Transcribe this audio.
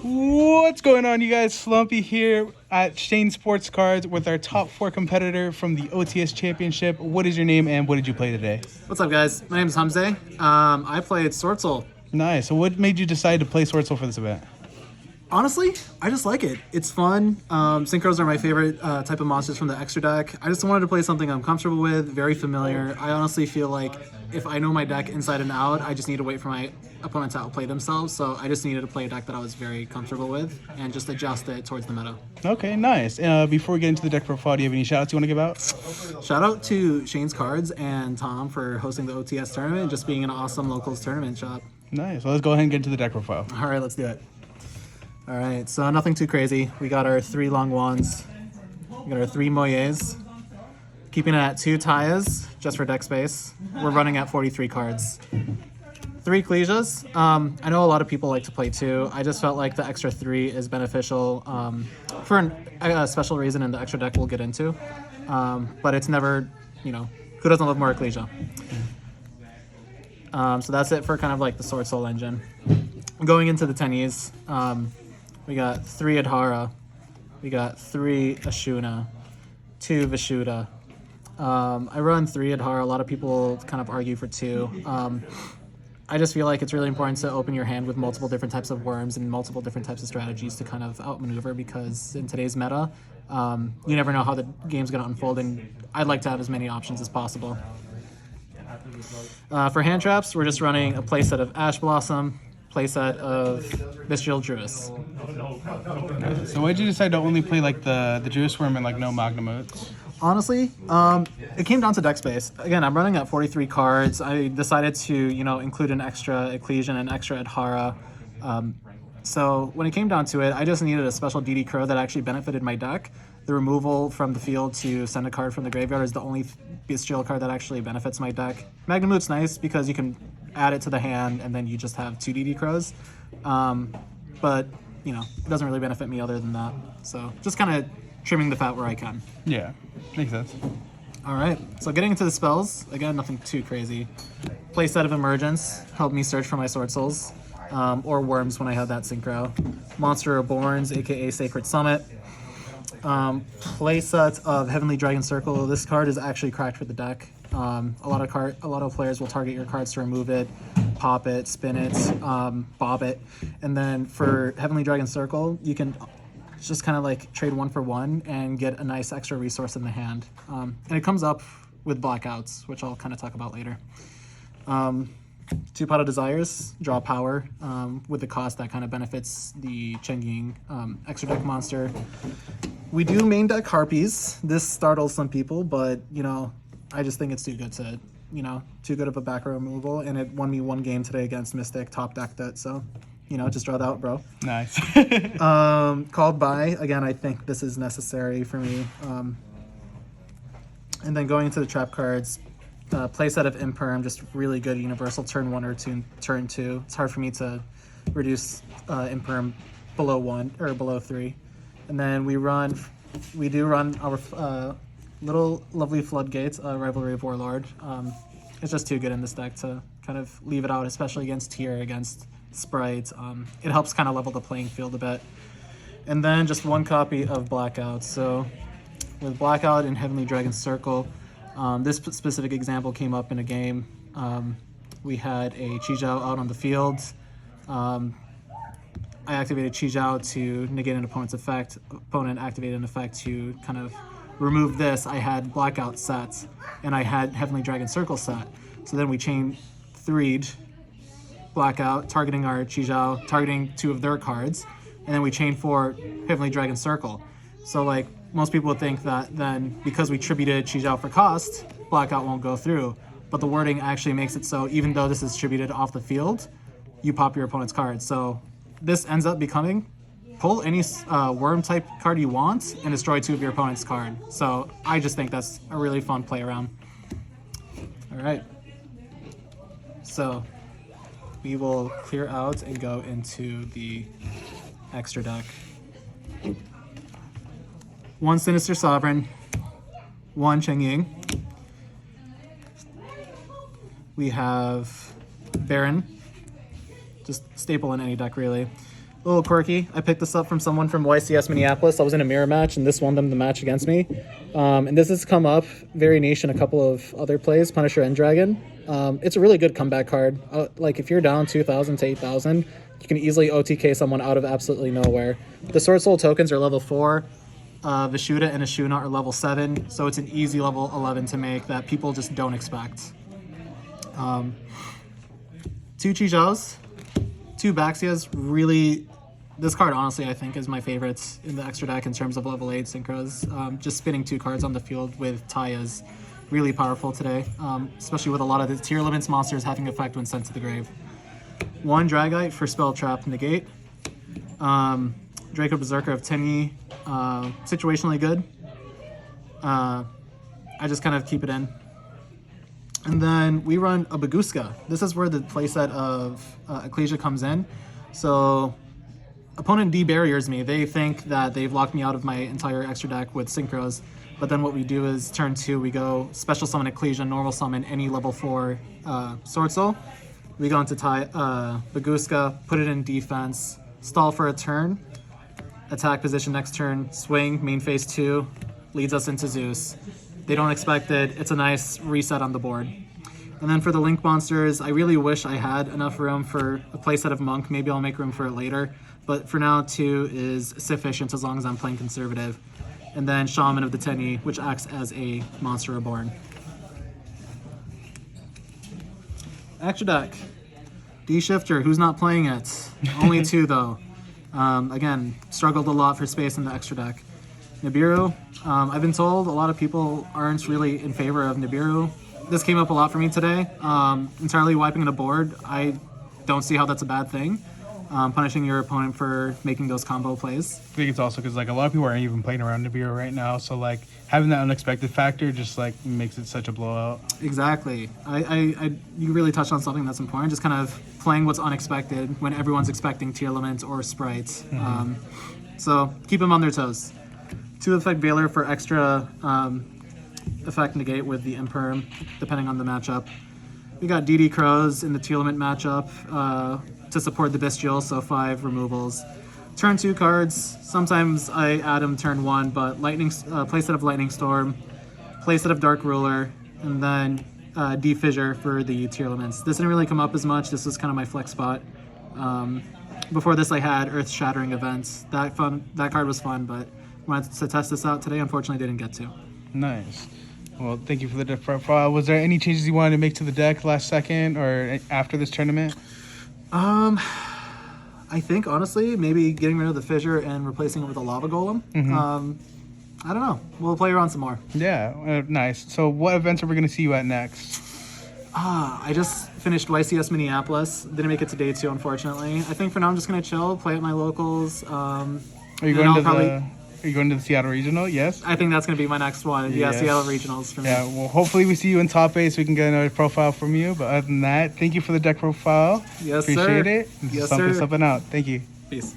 What's going on, you guys? Slumpy here at Shane Sports Cards with our top 4 competitor from the OTS Championship. What is your name and what did you play today? What's up, guys? My name is Hamzeh. I played Swordsoul. Nice. So what made you decide to play Swordsoul for this event? Honestly, I just like it. It's fun. Synchros are my favorite type of monsters from the extra deck. I just wanted to play something I'm comfortable with, very familiar. I honestly feel like if I know my deck inside and out, I just need to wait for my opponents to outplay themselves. So I just needed to play a deck that I was very comfortable with and just adjust it towards the meta. Okay, nice. Before we get into the deck profile, do you have any shout-outs you want to give out? Shout out to Shane's Cards and Tom for hosting the OTS tournament and just being an awesome locals tournament shop. Nice. Well, let's go ahead and get into the deck profile. All right, let's do it. All right, so nothing too crazy. We got our 3 long wands. We got our 3 moyes. Keeping it at 2 Tayas, just for deck space. We're running at 43 cards. 3 Ecclesias. I know a lot of people like to play 2. I just felt like the extra 3 is beneficial for a special reason in the extra deck we'll get into. But it's never, who doesn't love more Ecclesia? So that's it for kind of like the Swordsoul engine. Going into the tennies, we got 3 Adhara, we got 3 Ashuna, 2 Vishuddha. I run 3 Adhara. A lot of people kind of argue for 2. I just feel like it's really important to open your hand with multiple different types of worms and multiple different types of strategies to kind of outmaneuver, because in today's meta, you never know how the game's going to unfold, and I'd like to have as many options as possible. For hand traps, we're just running a playset of Ash Blossom, playset of Bestial Druis. So why did you decide to only play like the Druis Worm and like no Magnamotes? Honestly, it came down to deck space. Again, I'm running at 43 cards. I decided to, include an extra Ecclesian and extra Adhara. So when it came down to it, I just needed a special DD Crow that actually benefited my deck. The removal from the field to send a card from the graveyard is the only bestial card that actually benefits my deck. Magnamoot's nice because you can add it to the hand and then you just have 2 DD Crows. But, it doesn't really benefit me other than that. So just kind of trimming the fat where I can. Yeah, makes sense. All right, so getting into the spells, again, nothing too crazy. Playset of Emergence helped me search for my Sword Souls, or Worms when I had that synchro. Monster Reborns, aka Sacred Summit. Playset of Heavenly Dragon Circle. This card is actually cracked for the deck. A lot of players will target your cards to remove it, pop it, spin it, bob it, and then for Heavenly Dragon Circle, you can just kind of like trade 1 for 1 and get a nice extra resource in the hand. And it comes up with blackouts, which I'll kind of talk about later. 2 Pot of Desires, draw power with the cost that kind of benefits the Chengying extra deck monster. We do main deck Harpies. This startles some people, but I just think it's too good to, too good of a back row removal, and it won me 1 game today against Mystic, top decked it, so, just draw that out, bro. Nice. Called by, again, I think this is necessary for me. And then going into the trap cards, playset of Imperm, just really good universal turn 1 or turn 2. It's hard for me to reduce Imperm below 1 or below 3. And then we do run our little lovely Floodgates, Rivalry of Warlord. It's just too good in this deck to kind of leave it out, especially against tier, against sprites. It helps kind of level the playing field a bit. And then just 1 copy of Blackout. So with Blackout and Heavenly Dragon Circle, this specific example came up in a game. We had a Chi-Jiao out on the field. I activated Chi-Jiao to negate an opponent's effect. Opponent activated an effect to kind of remove this. I had Blackout set, and I had Heavenly Dragon Circle set. So then we chain 3'd Blackout, targeting our Chi-Jiao, targeting 2 of their cards, and then we chain 4 Heavenly Dragon Circle. So like most people would think that then because we tributed Chi-Jiao for cost, Blackout won't go through. But the wording actually makes it so even though this is tributed off the field, you pop your opponent's card. So this ends up becoming pull any worm type card you want and destroy 2 of your opponent's card. So I just think that's a really fun play around. All right. So we will clear out and go into the extra deck. 1 Sinister Sovereign, 1 Chengying. We have Baron, just staple in any deck really. A little quirky. I picked this up from someone from YCS Minneapolis. I was in a mirror match, and this won them the match against me. And this has come up very niche in a couple of other plays, Punisher and Dragon. It's a really good comeback card. Like, if you're down 2,000 to 8,000, you can easily OTK someone out of absolutely nowhere. The Swordsoul tokens are level 4. Vishuda and Ashuna are level 7, so it's an easy level 11 to make that people just don't expect. 2 Chijaos, 2 Baxias, really... This card, honestly, I think is my favorite in the extra deck in terms of level 8 synchros. Just spinning 2 cards on the field with Tai is really powerful today, especially with a lot of the tier limits monsters having effect when sent to the grave. 1 Dragite for Spell Trap Negate. Draco Berserker of Tenyi, situationally good. I just kind of keep it in. And then we run a Baguska. This is where the playset of Ecclesia comes in. So... Opponent de-barriers me. They think that they've locked me out of my entire extra deck with synchros, but then what we do is turn 2, we go special summon Ecclesia, normal summon any level 4 Swordsoul. We go into Baguska, put it in defense, stall for a turn, attack position next turn, swing, main phase 2, leads us into Zeus. They don't expect it. It's a nice reset on the board. And then for the Link monsters, I really wish I had enough room for a playset of Monk. Maybe I'll make room for it later. But for now, 2 is sufficient as long as I'm playing conservative. And then Shaman of the Tenyi, which acts as a Monster Reborn. Extra deck. D-Shifter, who's not playing it? Only 2 though. Again, struggled a lot for space in the extra deck. Nibiru, I've been told a lot of people aren't really in favor of Nibiru. This came up a lot for me today. Entirely wiping the board, I don't see how that's a bad thing. Punishing your opponent for making those combo plays. I think it's also because like a lot of people aren't even playing around Nibiru right now, so like having that unexpected factor just like makes it such a blowout. Exactly. You really touched on something that's important. Just kind of playing what's unexpected when everyone's expecting tier limits or sprites. So keep them on their toes. 2 effect Veiler for extra effect negate with the Imperm, depending on the matchup. We got DD Crows in the tier limit matchup to support the Bestial, so 5 removals. Turn 2 cards, sometimes I add them turn 1, but playset of Lightning Storm, playset of Dark Ruler, and then D-Fissure for the tier limits. This didn't really come up as much, this was kind of my flex spot. Before this I had Earth Shattering Events. That card was fun, but wanted to test this out today, unfortunately didn't get to. Nice. Well, thank you for the deck profile. Was there any changes you wanted to make to the deck last second or after this tournament? I think, honestly, maybe getting rid of the Fissure and replacing it with a Lava Golem. I don't know. We'll play around some more. Yeah, nice. So what events are we going to see you at next? I just finished YCS Minneapolis. Didn't make it to day 2, unfortunately. I think for now I'm just going to chill, play at my locals. Are you going to the Seattle Regional? Yes? I think that's going to be my next one. Yeah, Yes. Seattle Regionals for me. Yeah, well, hopefully we see you in top 8 so we can get another profile from you. But other than that, thank you for the deck profile. Yes, sir. Appreciate it. Yes, sir. Something out. Thank you. Peace.